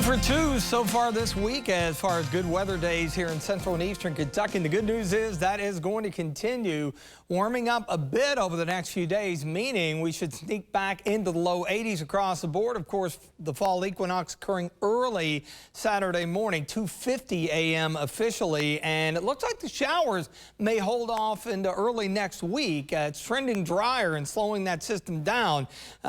For 2 so far this week as far as good weather days here in central and eastern Kentucky. And the good news is that is going to continue warming up a bit over the next few days, meaning we should sneak back into the low 80s across the board. Of course, the fall equinox occurring early Saturday morning, 2:50 a.m. officially, and it looks like the showers may hold off into early next week. It's trending drier and slowing that system down.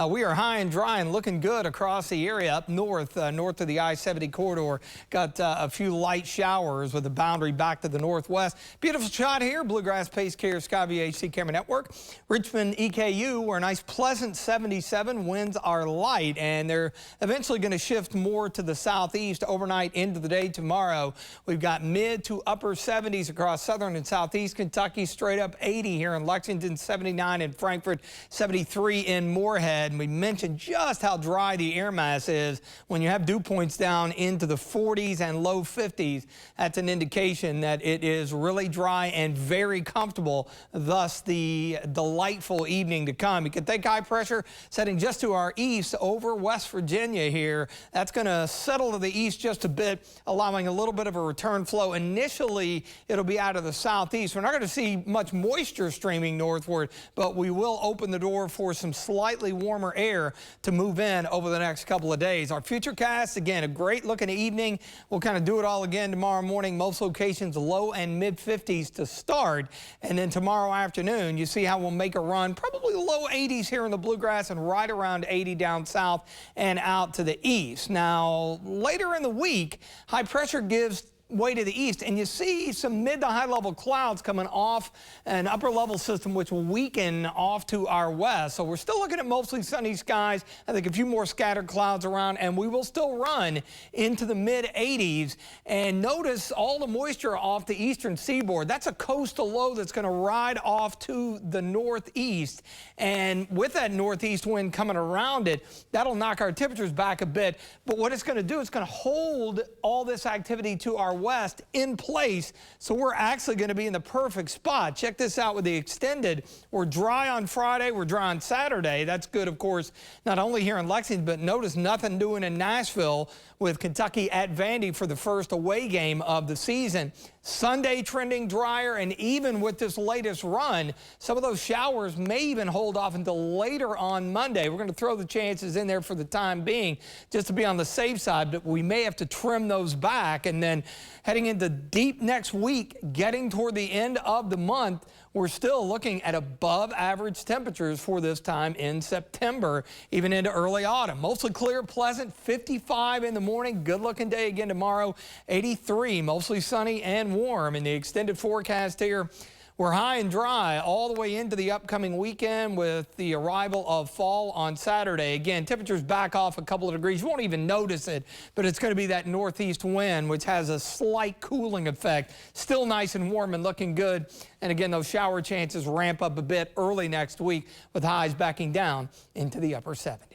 We are high and dry and looking good across the area up north, north of the I-70 corridor. Got a few light showers with a boundary back to the northwest. Beautiful shot here. Bluegrass Pace Care Skyview HC Camera Network. Richmond EKU, where a nice pleasant 77. Winds are light, and they're eventually going to shift more to the southeast overnight into the day tomorrow. We've got mid to upper 70s across southern and southeast Kentucky. Straight up 80 here in Lexington, 79 in Frankfort, 73 in Moorhead. And we mentioned just how dry the air mass is. When you have dew points down into the 40s and low 50s, that's an indication that it is really dry and very comfortable, thus the delightful evening to come. You can think high pressure setting just to our east over West Virginia here. That's going to settle to the east just a bit, allowing a little bit of a return flow. Initially, it'll be out of the southeast. We're not going to see much moisture streaming northward, but we will open the door for some slightly warmer air to move in over the next couple of days. Our futurecast, again, a great looking evening. We'll kind of do it all again tomorrow morning. Most locations low and mid 50s to start. And then tomorrow afternoon, you see how we'll make a run, probably low 80s here in the Bluegrass and right around 80 down south and out to the east. Now, later in the week, high pressure gives way to the east, and you see some mid to high level clouds coming off an upper level system which will weaken off to our west. So we're still looking at mostly sunny skies. I think a few more scattered clouds around, and we will still run into the mid 80s. And notice all the moisture off the eastern seaboard. That's a coastal low that's going to ride off to the northeast, and with that northeast wind coming around it, that'll knock our temperatures back a bit. But what it's going to do, it's going to hold all this activity to our west in place, so we're actually going to be in the perfect spot. Check this out with the extended. We're dry on Friday, we're dry on Saturday. That's good, of course, not only here in Lexington, but notice nothing doing in Nashville with Kentucky at Vandy for the first away game of the season. Sunday trending drier, and even with this latest run, some of those showers may even hold off until later on Monday. We're going to throw the chances in there for the time being just to be on the safe side, but we may have to trim those back. And then heading into deep next week, getting toward the end of the month, we're still looking at above average temperatures for this time in September, even into early autumn. Mostly clear, pleasant, 55 in the morning. Good looking day again tomorrow, 83, mostly sunny and warm. In the extended forecast here, we're high and dry all the way into the upcoming weekend with the arrival of fall on Saturday. Again, temperatures back off a couple of degrees. You won't even notice it, but it's going to be that northeast wind, which has a slight cooling effect. Still nice and warm and looking good. And again, those shower chances ramp up a bit early next week with highs backing down into the upper 70s.